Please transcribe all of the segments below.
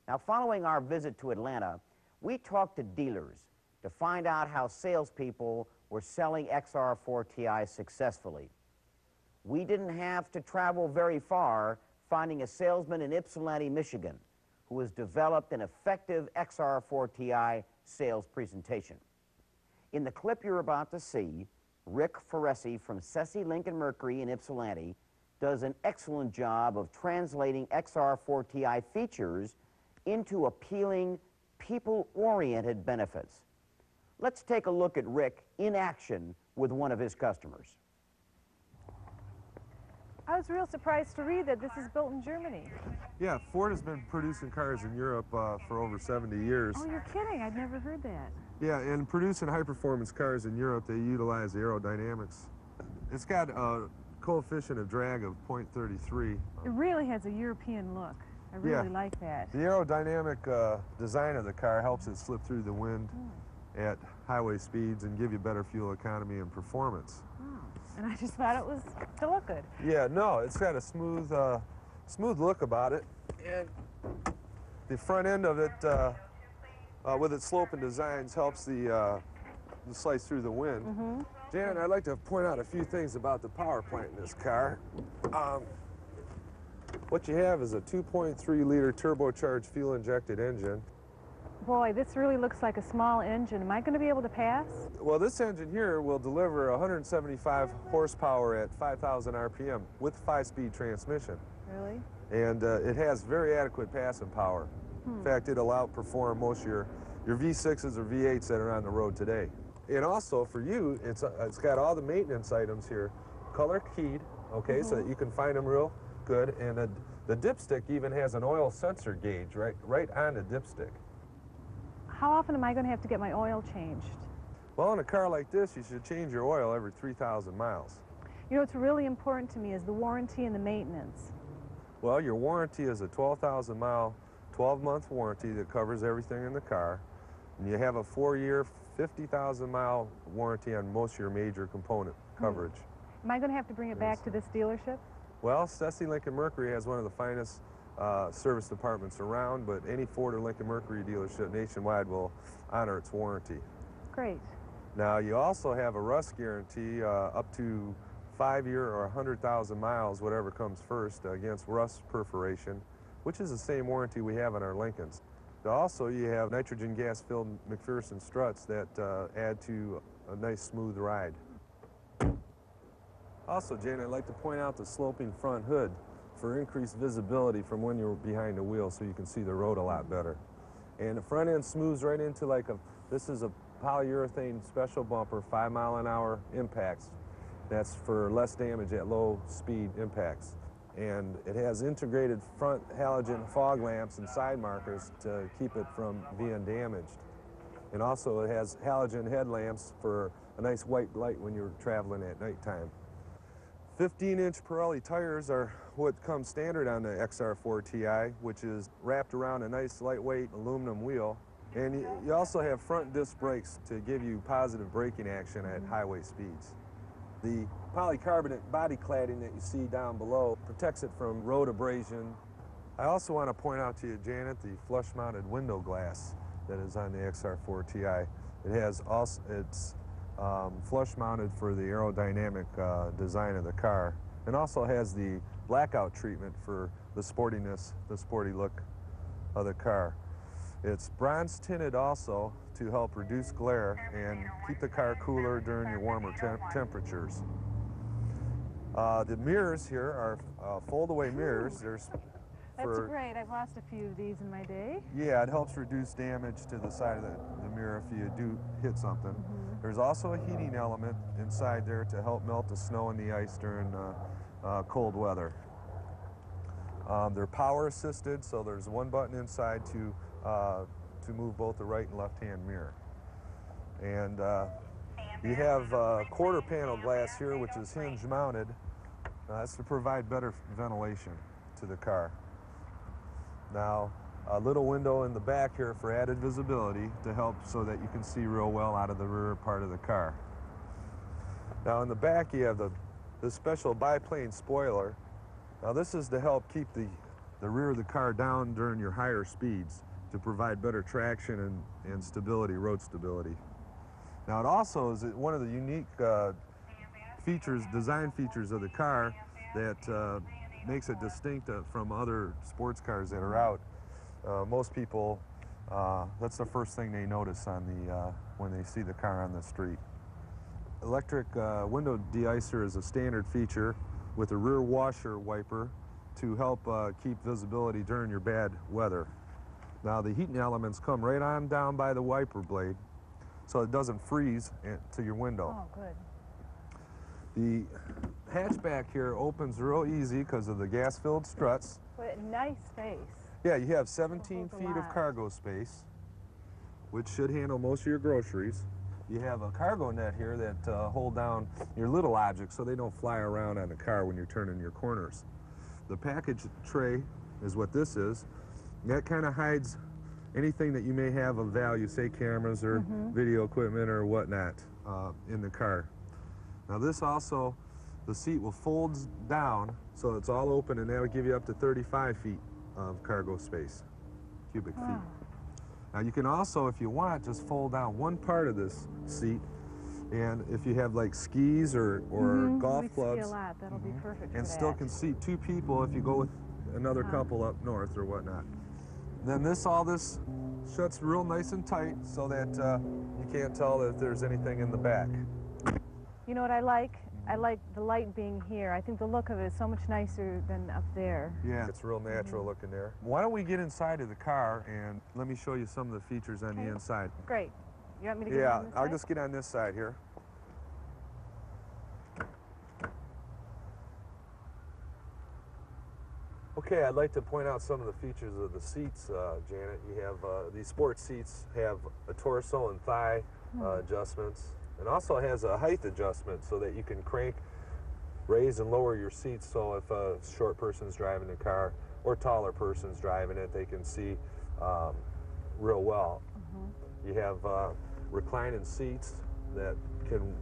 Now, following our visit to Atlanta, we talked to dealers to find out how salespeople were selling XR4Ti successfully. We didn't have to travel very far finding a salesman in Ypsilanti, Michigan, who has developed an effective XR4Ti sales presentation. In the clip you're about to see, Rick Foresi from Sessi Lincoln Mercury in Ypsilanti does an excellent job of translating XR4Ti features into appealing, people-oriented benefits. Let's take a look at Rick in action with one of his customers. I was real surprised to read that this is built in Germany. Yeah, Ford has been producing cars in Europe for over 70 years. Oh, you're kidding. I'd never heard that. Yeah, and producing high-performance cars in Europe, they utilize aerodynamics. It's got a coefficient of drag of 0.33. It really has a European look. I really like that. The aerodynamic design of the car helps it slip through the wind at highway speeds and give you better fuel economy and performance. And I just thought it was to look good. Yeah, no, it's got a smooth, smooth look about it. And the front end of it, with its sloping designs, helps the slice through the wind. Janet, I'd like to point out a few things about the power plant in this car. What you have is a 2.3-liter turbocharged fuel-injected engine. Boy, this really looks like a small engine. Am I going to be able to pass? Well, this engine here will deliver 175 horsepower at 5,000 RPM with 5-speed transmission. Really? And it has very adequate passing power. In fact, it'll outperform most of your V6s or V8s that are on the road today. And also for you, it's got all the maintenance items here, color keyed, okay, so that you can find them real good. And the dipstick even has an oil sensor gauge right on the dipstick. How often am I going to have to get my oil changed? Well, in a car like this, you should change your oil every 3,000 miles. You know, what's really important to me is the warranty and the maintenance. Well, your warranty is a 12,000-mile, 12-month warranty that covers everything in the car. And you have a 4-year, 50,000-mile warranty on most of your major component coverage. Am I going to have to bring it back to this dealership? Well, Sessi Lincoln Mercury has one of the finest service departments around, but any Ford or Lincoln Mercury dealership nationwide will honor its warranty. Great. Now, you also have a rust guarantee up to 5-year or 100,000 miles, whatever comes first, against rust perforation, which is the same warranty we have on our Lincolns. Also, you have nitrogen gas-filled McPherson struts that add to a nice smooth ride. Also, Jane, I'd like to point out the sloping front hood for increased visibility from when you're behind the wheel so you can see the road a lot better. And the front end smooths right into this is a polyurethane special bumper, 5-mile-an-hour impacts. That's for less damage at low speed impacts. And it has integrated front halogen fog lamps and side markers to keep it from being damaged. And also it has halogen headlamps for a nice white light when you're traveling at nighttime. 15-inch Pirelli tires are what comes standard on the XR4Ti, which is wrapped around a nice lightweight aluminum wheel. And you also have front disc brakes to give you positive braking action at highway speeds. The polycarbonate body cladding that you see down below protects it from road abrasion. I also want to point out to you, Janet, the flush-mounted window glass that is on the XR4Ti. It's flush-mounted for the aerodynamic design of the car, and also has the blackout treatment for the sportiness, the sporty look of the car. It's bronze tinted also to help reduce glare and keep the car cooler during your warmer temperatures. The mirrors here are fold-away mirrors. That's great. I've lost a few of these in my day. Yeah, it helps reduce damage to the side of the mirror if you do hit something. There's also a heating element inside there to help melt the snow and the ice during cold weather. They're power assisted, so there's one button inside to move both the right and left-hand mirror. And you have quarter panel glass here, which is hinge mounted. That's to provide better ventilation to the car. Now, a little window in the back here for added visibility to help so that you can see real well out of the rear part of the car. Now in the back you have the special biplane spoiler. Now this is to help keep the the rear of the car down during your higher speeds to provide better traction and stability, road stability. Now it also is one of the unique design features of the car that makes it distinct from other sports cars that are out. Most people, that's the first thing they notice on when they see the car on the street. Electric window de-icer is a standard feature with a rear washer wiper to help keep visibility during your bad weather. Now the heating elements come right on down by the wiper blade, so it doesn't freeze to your window. Oh, good. The hatchback here opens real easy because of the gas-filled struts. What a nice space. Yeah, you have 17 Holds a feet of lot. cargo space, which should handle most of your groceries. You have a cargo net here that hold down your little objects so they don't fly around on the car when you're turning your corners. The package tray is what this is. That kind of hides anything that you may have of value, say cameras or video equipment or whatnot in the car. Now this also, the seat will fold down so it's all open, and that'll give you up to 35 feet of cargo space, cubic feet. Now you can also, if you want, just fold down one part of this seat, and if you have like skis or golf clubs, We ski a lot. That'll be perfect for and that. still can seat 2 people if you go with another couple up north or whatnot. Then all this shuts real nice and tight so that you can't tell if there's anything in the back. You know what I like? I like the light being here. I think the look of it is so much nicer than up there. Yeah, it's real natural looking there. Why don't we get inside of the car and let me show you some of the features on the inside. Great. You want me to get Yeah, on this I'll side? just get on this side here. Okay, I'd like to point out some of the features of the seats, Janet. You have these sports seats have a torso and thigh adjustments, and also has a height adjustment so that you can crank, raise and lower your seats, so if a short person's driving the car or taller person's driving it, they can see real well. You have reclining seats that can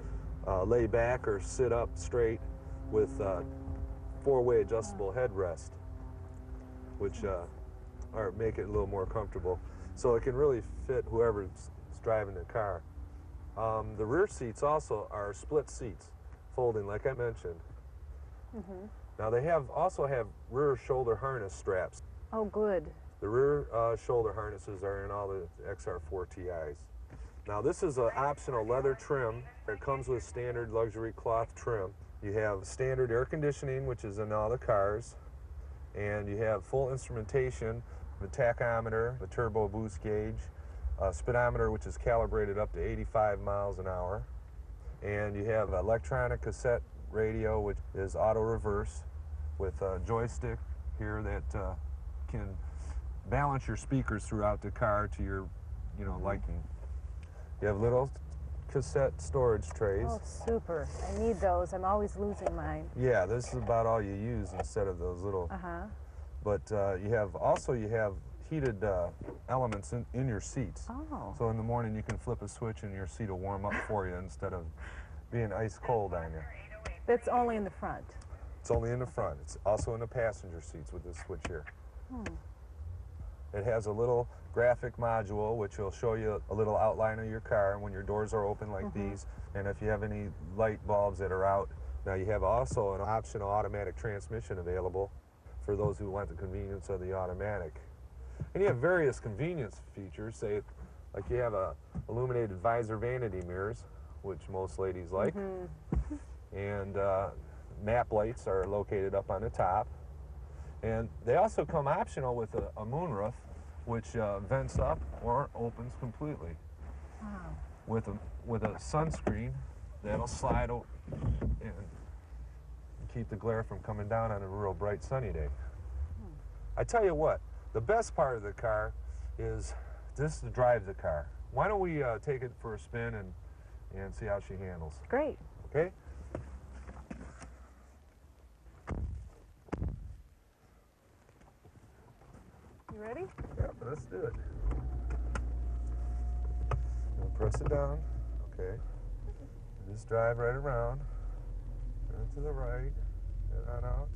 lay back or sit up straight with four-way adjustable headrest, which make it a little more comfortable. So it can really fit whoever's driving the car. The rear seats also are split seats, folding like I mentioned. Now they also have rear shoulder harness straps. Oh, good. The rear shoulder harnesses are in all the XR4Tis. Now this is an optional leather trim. It comes with standard luxury cloth trim. You have standard air conditioning, which is in all the cars, and you have full instrumentation, the tachometer, the turbo boost gauge, speedometer, which is calibrated up to 85 miles an hour, and you have electronic cassette radio, which is auto reverse, with a joystick here that can balance your speakers throughout the car to your, liking. You have little cassette storage trays. Oh, super. I need those. I'm always losing mine. Yeah, this is about all you use instead of those little. But you have heated elements in your seats. Oh. So in the morning you can flip a switch and your seat will warm up for you instead of being ice cold on you. That's only in the front. It's only in the front. It's also in the passenger seats with this switch here. It has a little graphic module which will show you a little outline of your car when your doors are open like these, and if you have any light bulbs that are out. Now you have also an optional automatic transmission available for those who want the convenience of the automatic. And you have various convenience features, say like you have illuminated visor vanity mirrors, which most ladies like, and map lights are located up on the top. And they also come optional with a moonroof, which vents up or opens completely. With a sunscreen that'll slide and keep the glare from coming down on a real bright sunny day. I tell you what, the best part of the car is just to drive the car. Why don't we take it for a spin and see how she handles? Great. Okay? You ready? Yep, let's do it. Now press it down. Okay. Just drive right around. Turn to the right. Get on out.